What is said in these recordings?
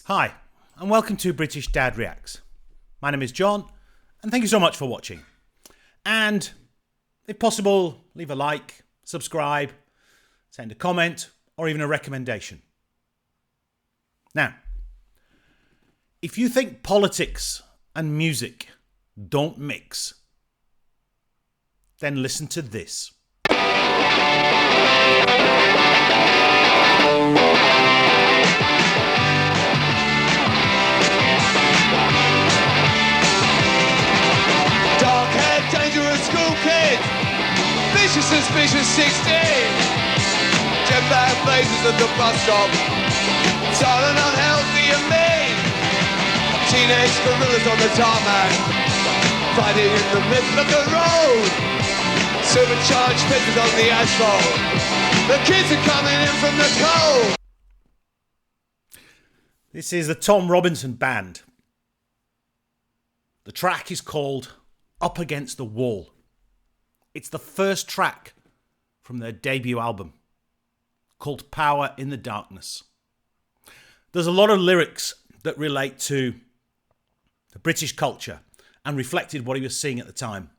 Hi, and welcome to British Dad Reacts. My name is John, and thank you so much for watching. And, if possible, leave a like, subscribe, send a comment, or even a recommendation. Now, if you think politics and music don't mix, then listen to this. Dark-haired, dangerous school kid, vicious, suspicious 16. Jet-black blazers at the bus stop, silent, unhealthy and mean. Teenage gorillas on the tarmac, fighting in the middle of the road. Supercharged pizzas on the asphalt, the kids are coming in from the cold. This is the Tom Robinson Band. The track is called Up Against the Wall. It's the first track from their debut album called Power in the Darkness. There's a lot of lyrics that relate to the British culture and reflected what he was seeing at the time.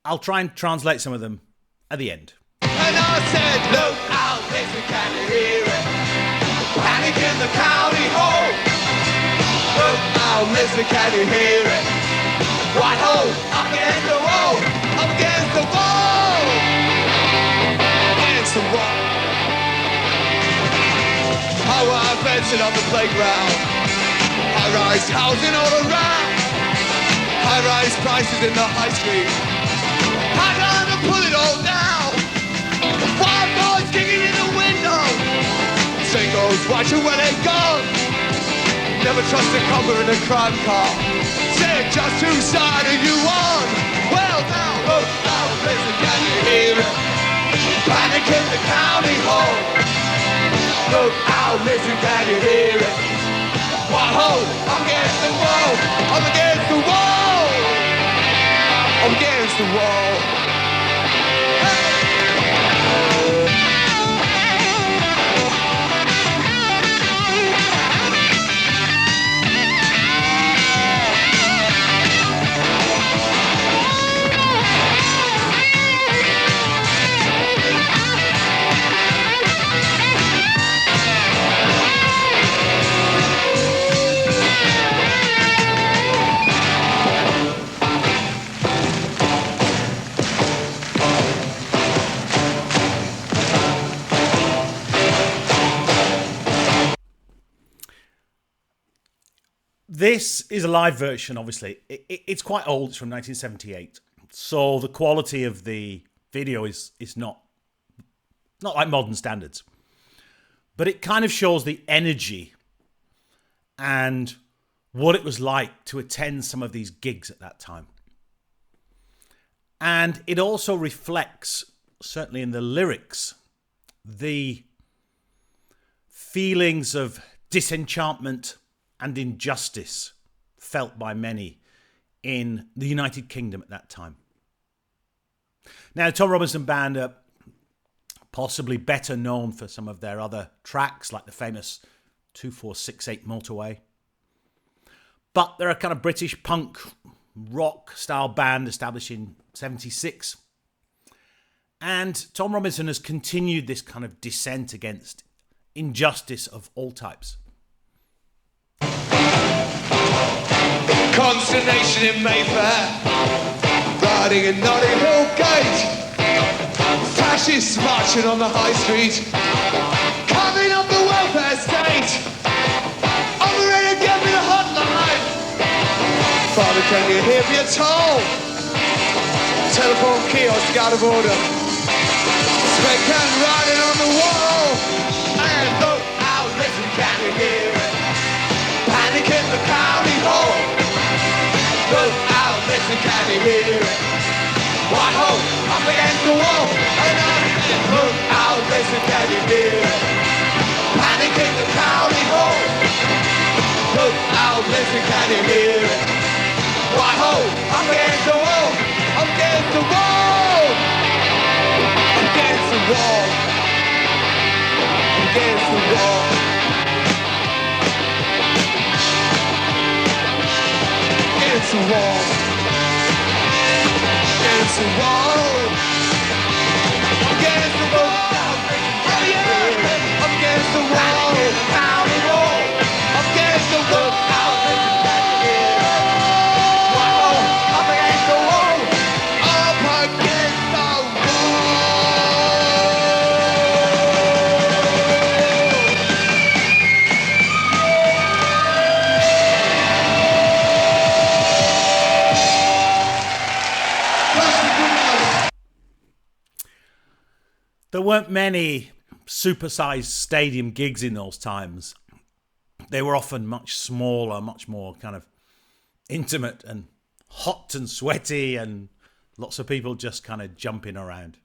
I'll try and translate some of them at the end. And I said, look out, listen, can you hear it? Panic in the county hall. Look out, listen, can you hear it? White hole, up against the wall, up against the wall, against the wall. High-wire fencing on the playground, high-rise housing all around, high-rise prices in the high street. High time to pull it all down. Five boys kicking in the window, singles watching when they're gone. Never trust a copper in a crime car. Say just whose side are you on? Well now, look out, listen, can you hear it? Panic in the county hall. Look out, listen, can you hear it? White hole, I'm against the wall. I'm against the wall. I'm against the wall. This is a live version, obviously. It's quite old, it's from 1978. So the quality of the video is not like modern standards. But it kind of shows the energy and what it was like to attend some of these gigs at that time. And it also reflects, certainly in the lyrics, the feelings of disenchantment and injustice felt by many in the United Kingdom at that time. Now, Tom Robinson Band are possibly better known for some of their other tracks, like the famous 2468 Motorway. But they're a kind of British punk rock style band established in 76. And Tom Robinson has continued this kind of dissent against injustice of all types. Consternation in Mayfair, riding in Notting Hill Gate, fascists marching on the high street, coming up the welfare state. Operator, get me the hotline. Father, can you hear me at all? Telephone kiosk out of order, spec can riding on the wall. And look out, listen, can you hear it? Panic in the county hall. Look out, listen, can you hear it? White hole, up against the wall. And I said, look out, listen, can you hear it? Panic in the county hall. Look out, listen, can you hear it? White hole, up against the wall. Up against the wall. Against the wall. Against the wall. wall. Against the wall. Against the wall. Oh yeah. Against the wall. Against the wall. Up against the wall. Up against the There weren't many supersized stadium gigs in those times. They were often much smaller, much more kind of intimate and hot and sweaty, and lots of people just kind of jumping around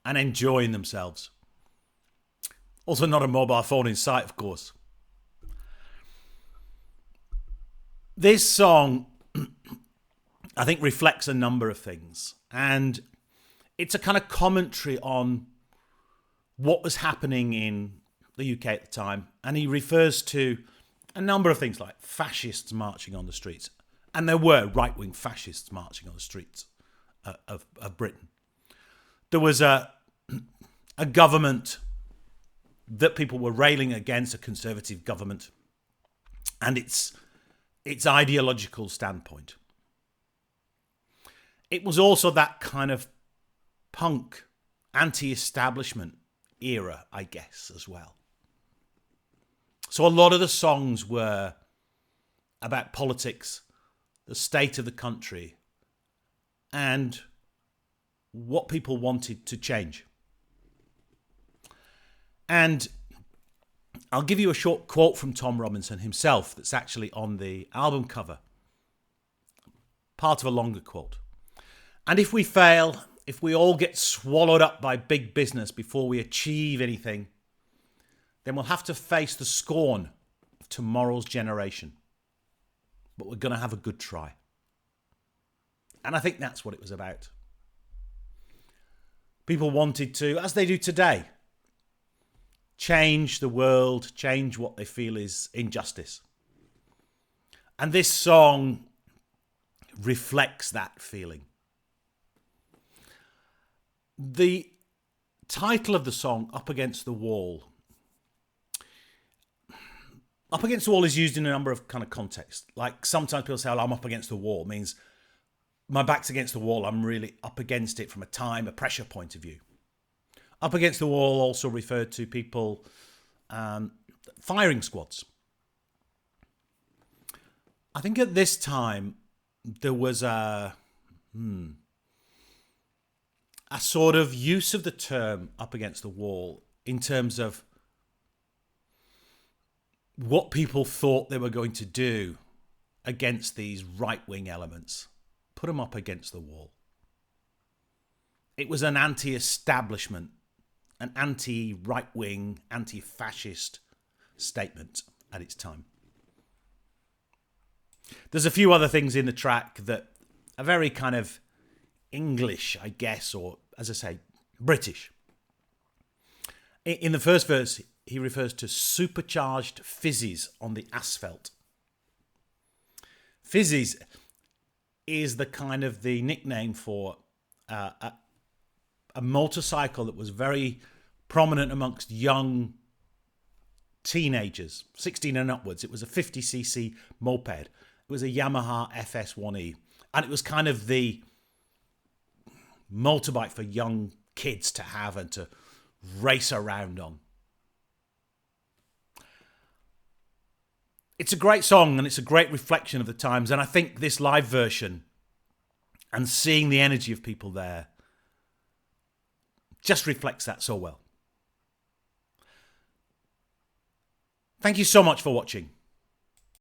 and enjoying themselves. Also not a mobile phone in sight, of course. This song, I think, reflects a number of things, and it's a kind of commentary on what was happening in the UK at the time, and he refers to a number of things like fascists marching on the streets, and there were right-wing fascists marching on the streets of Britain. There was a government that people were railing against, a conservative government, and its ideological standpoint. It was also that kind of punk, anti-establishment era, I guess, as well. So a lot of the songs were about politics, the state of the country, and what people wanted to change. And I'll give you a short quote from Tom Robinson himself that's actually on the album cover. Part of a longer quote. And if we fail, if we all get swallowed up by big business before we achieve anything, then we'll have to face the scorn of tomorrow's generation. But we're going to have a good try. And I think that's what it was about. People wanted to, as they do today, change the world, change what they feel is injustice. And this song reflects that feeling. The title of the song, Up Against the Wall. Up against the wall is used in a number of kind of contexts. Like sometimes people say, oh, I'm up against the wall. It means my back's against the wall. I'm really up against it from a pressure point of view. Up against the wall also referred to people firing squads. I think at this time there was a sort of use of the term up against the wall in terms of what people thought they were going to do against these right-wing elements. Put them up against the wall. It was an anti-establishment, an anti-right-wing, anti-fascist statement at its time. There's a few other things in the track that are very kind of English, I guess, or, as I say, British. In the first verse, he refers to supercharged fizzes on the asphalt. Fizzes is the kind of the nickname for a motorcycle that was very prominent amongst young teenagers, 16 and upwards. It was a 50cc moped. It was a Yamaha FS1E. And it was kind of the motorbike for young kids to have and to race around on. It's a great song and it's a great reflection of the times. And I think this live version and seeing the energy of people there just reflects that so well. Thank you so much for watching.